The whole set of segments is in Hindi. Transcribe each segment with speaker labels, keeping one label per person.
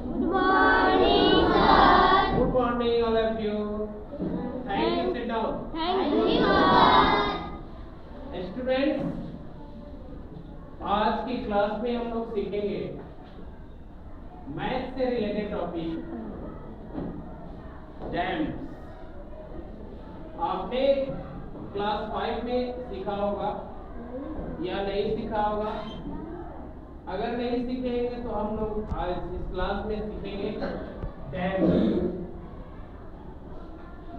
Speaker 1: Good morning, sir.
Speaker 2: Good morning, all of you. Thank you. Sit down.
Speaker 1: Thank you, sir.
Speaker 2: Students, आज की क्लास में हम लोग सीखेंगे मैथ से रिलेटेड टॉपिक डैम्स। आपने क्लास 5 में सीखा होगा या नहीं सीखा होगा। अगर नहीं सीखेंगे तो हम लोग आज इस क्लास में सीखेंगे डैम्स।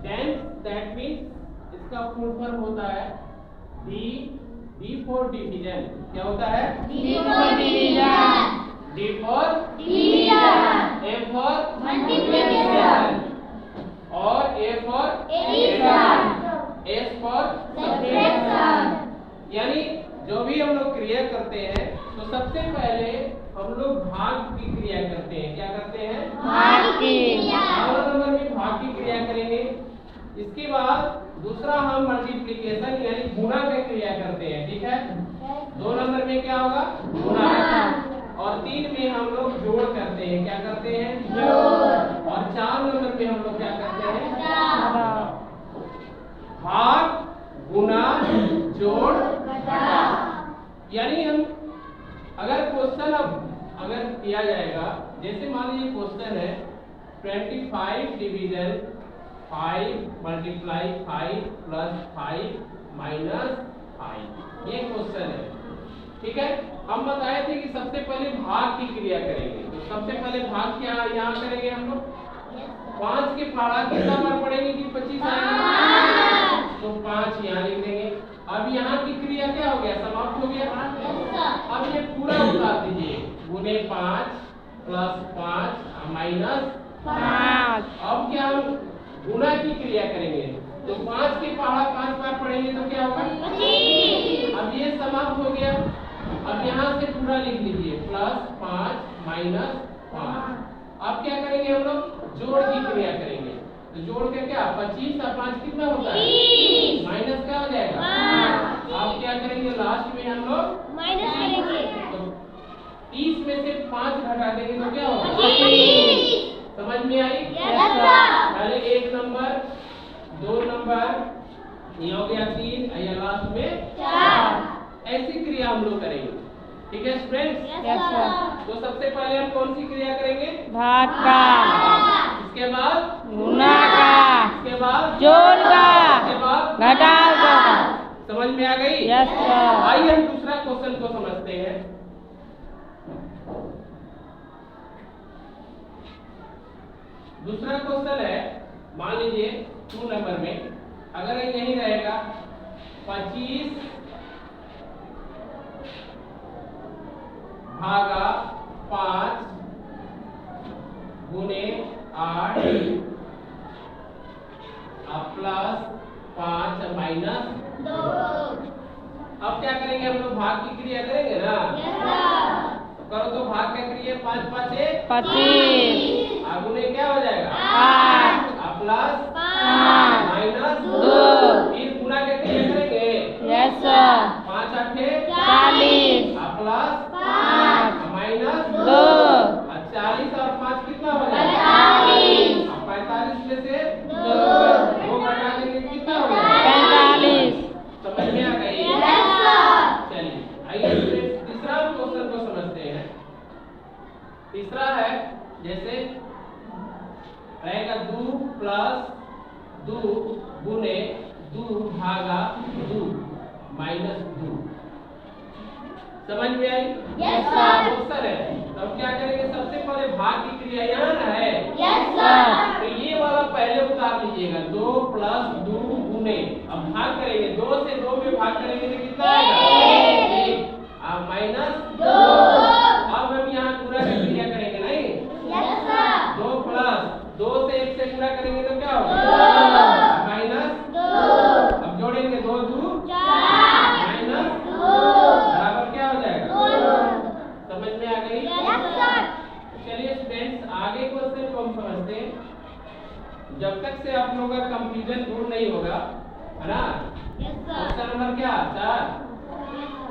Speaker 2: डैम्स दैट मीन्स इसका फुल फॉर्म होता है डी फॉर डिवीजन। क्या होता है?
Speaker 1: D for division.
Speaker 2: D for
Speaker 1: Division.
Speaker 2: A for
Speaker 1: Multiplication.
Speaker 2: और A for
Speaker 1: Addition.
Speaker 2: S for
Speaker 1: Subtraction.
Speaker 2: यानी जो भी हम लोग क्रिया करते हैं तो सबसे पहले हम लोग भाग की क्रिया करते हैं। क्या करते हैं?
Speaker 1: भाग की क्रिया.
Speaker 2: पहला नंबर में भाग की क्रिया करेंगे। इसके बाद दूसरा हम मल्टीप्लिकेशन यानी गुणा की क्रिया करते हैं। ठीक है। 2 नंबर में क्या होगा? गुणा। और 3 में हम लोग जोड़ करते हैं। क्या करते हैं?
Speaker 1: जोड़.
Speaker 2: और 4 नंबर में हम लोग क्या करते हैं?
Speaker 1: घटा.
Speaker 2: भाग, गुणा, जोड़,
Speaker 1: घटा.
Speaker 2: यानी हम अगर क्वेश्चन अगर किया जाएगा, जैसे मान लीजिए क्वेश्चन है 25 डिवीजन 5 मल्टीप्लाई 5 प्लस 5 माइनस 5, ये क्वेश्चन है। ठीक है। हम बताए थे कि सबसे पहले भाग की क्रिया करेंगे। तो सबसे पहले भाग क्या यहाँ करेंगे हम लोग? 5 के फाड़ा कितना बार पढ़ेंगे कि 25 आएगा? तो 5 यहाँ लिख देंगे। अब यहाँ की क्रिया क्या हो गया? समाप्त हो गया। अब ये पूरा उतार दीजिए। गुने 5 प्लस 5 माइनस 5। अब क्या हम गुणा की क्रिया करेंगे। तो 5 के पहाड़ा 5 बार पढ़ेंगे तो क्या होगा? 25। अब ये समाप्त हो गया। अब यहाँ से पूरा लिख लीजिए प्लस 5 माइनस 5। अब क्या करेंगे हम लोग? जोड़ की क्रिया करेंगे। तो जोड़ के क्या 25 और 5 कितना होता है? 30। माइनस क्या हो जाएगा? 5। अब क्या करेंगे? लास्ट में हम लोग
Speaker 1: माइनस करेंगे.
Speaker 2: तो 30 में से 5 घटा देंगे तो क्या होगा?
Speaker 1: 25.
Speaker 2: समझ में आई?
Speaker 1: Yes, sir.
Speaker 2: पहले 1 नंबर 2 नंबर ये हो गया 3 और लास्ट में 4। ऐसी क्रिया हम लोग करेंगे। ठीक है स्टूडेंट्स?
Speaker 1: Yes, sir.
Speaker 2: तो सबसे पहले हम कौन सी क्रिया करेंगे?
Speaker 3: भाग का,
Speaker 2: इसके बाद
Speaker 3: गुणा का,
Speaker 2: इसके बाद
Speaker 3: जोड़ का,
Speaker 2: इसके बाद
Speaker 3: घटाव का।
Speaker 2: समझ में आ गई?
Speaker 3: Yes sir.
Speaker 2: आइए हम दूसरा क्वेश्चन को समझते हैं। दूसरा क्वेश्चन है, मान लीजिए 2 नंबर में अगर ये यही रहेगा 25 भागा 5 गुने 8 प्लस 5 माइनस 2। अब क्या करेंगे हम लोग? भाग की क्रिया करेंगे ना।
Speaker 1: Yes, sir.
Speaker 2: करो तो भाग क्या क्रिया 5 5
Speaker 3: 25,
Speaker 2: गुने क्या हो जाएगा?
Speaker 3: 8
Speaker 2: प्लस
Speaker 3: 5,
Speaker 2: माइनस
Speaker 3: 2।
Speaker 2: फिर गुणा के क्रिया करेंगे।
Speaker 3: Yes sir.
Speaker 2: 5 8
Speaker 3: 40,
Speaker 2: प्लस
Speaker 3: 5,
Speaker 2: माइनस
Speaker 3: 2,
Speaker 2: 40 और 5 कितना हो जाएगा?
Speaker 1: 45.
Speaker 2: 45 में से
Speaker 1: 2
Speaker 2: घटा देंगे कितना हो जाएगा?
Speaker 3: 45.
Speaker 2: समझ में आ गई?
Speaker 1: Yes, sir.
Speaker 2: चलिए आइए तीसरा क्वेश्चन को समझते हैं। तीसरा है जैसे रहेगा 2 प्लस 2 गुने 2 भागा 2 माइनस 2। समझ में आई?
Speaker 1: Yes, sir.
Speaker 2: क्वेश्चन है तो हम क्या करेंगे? सबसे पहले भाग की क्रिया यहाँ ना है।
Speaker 1: Yes, sir.
Speaker 2: तो ये वाला पहले उतार लीजिएगा। 2 प्लस 2 गुने, अब भाग करेंगे 2 से 2 में भाग करेंगे तो कितना आएगा? 1 माइनस
Speaker 1: 2.
Speaker 2: अब हम यहाँ गुणा की क्रिया करेंगे नहीं?
Speaker 1: Yes, sir.
Speaker 2: 2 प्लस 2 से 1 से गुणा करेंगे तो क्या होगा?
Speaker 1: 2.
Speaker 2: माइनस
Speaker 1: 2.
Speaker 2: अब जोड़ेंगे 2 2
Speaker 1: 4.
Speaker 2: माइनस
Speaker 1: 2.
Speaker 2: बराबर क्या हो जाएगा?
Speaker 1: 2.
Speaker 2: समझ में आ गई?
Speaker 1: Yes, sir.
Speaker 2: चलिए स्टूडेंट्स आगे क्वेश्चन को हम समझते हैं। जब तक से आप लोगों का कंफ्यूजन दूर नहीं होगा, है ना?
Speaker 1: Yes, sir.
Speaker 2: क्वेश्चन नंबर क्या? 4।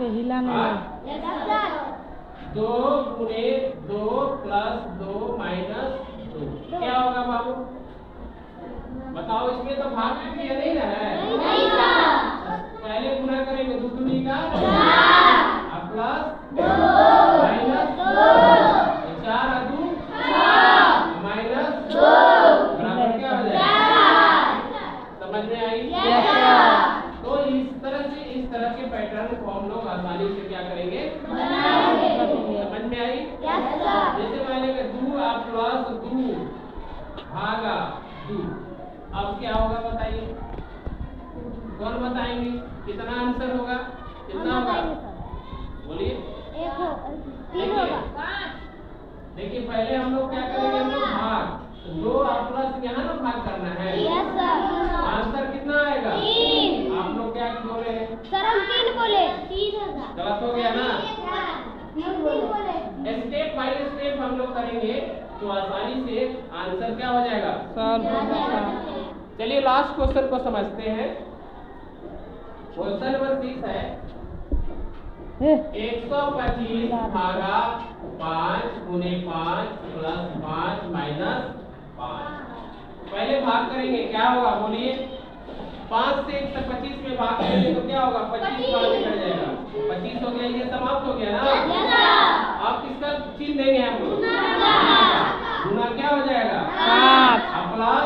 Speaker 3: हिला
Speaker 2: हाँ?
Speaker 1: Yes, sir.
Speaker 2: 2 गुने 2 प्लस 2 माइनस 2 क्या होगा बाबू? बताओ, इसमें तो भाग में किया नहीं ना है।
Speaker 1: नहीं सर।
Speaker 2: पहले गुना करेंगे 2 दूनी का
Speaker 1: 4
Speaker 2: अब प्लस
Speaker 1: 2
Speaker 2: माइनस
Speaker 1: 2
Speaker 2: 4 और 2
Speaker 1: 6
Speaker 2: माइनस
Speaker 1: 2
Speaker 2: बराबर क्या हो जाएगा?
Speaker 1: 4
Speaker 2: समझ में आई?
Speaker 3: Yes sir.
Speaker 2: तो इस तरह के पैटर्न को हम लोग आसानी से क्या करेंगे?
Speaker 1: बनाएंगे।
Speaker 2: समझ में आई?
Speaker 1: Yes sir.
Speaker 2: जैसे मान लेंगे 2 और प्लस 2 भागा 2, अब क्या होगा बताइए? कौन बताएंगे? कितना आंसर होगा? कितना होगा? बोलिए।
Speaker 1: 3 होगा।
Speaker 2: देखिए पहले हम लोग क्या करेंगे? हम लोग भाग 2 और प्लस यहाँ ना भाग करना है।
Speaker 1: Yes sir.
Speaker 2: आंसर कितना आएगा?
Speaker 1: 3।
Speaker 2: आप लोग क्या बोले?
Speaker 1: सर हम 3 बोले। 3 होगा।
Speaker 2: गलत हो गया ना?
Speaker 1: हम 3 बोले।
Speaker 2: स्टेप बाय स्टेप हम लोग करेंगे तो आसानी से आंसर क्या हो जाएगा?
Speaker 3: सॉल्व हो जाएगा।
Speaker 2: चलिए लास्ट क्वेश्चन को समझते हैं। क्वेश्चन नंबर 6 है 125 भागा 5 गुने 5 प्लस 5 माइनस 5। पहले भाग करेंगे, क्या होगा बोलिए? 5 से 125 में भाग करेंगे तो क्या होगा? 25 बार निकल जाएगा। 25 हो गया, ये समाप्त हो गया ना?
Speaker 1: Yes sir.
Speaker 2: अब किसका चिन्ह देंगे हम लोग? गुना क्या हो जाएगा?
Speaker 3: 5
Speaker 2: अब प्लस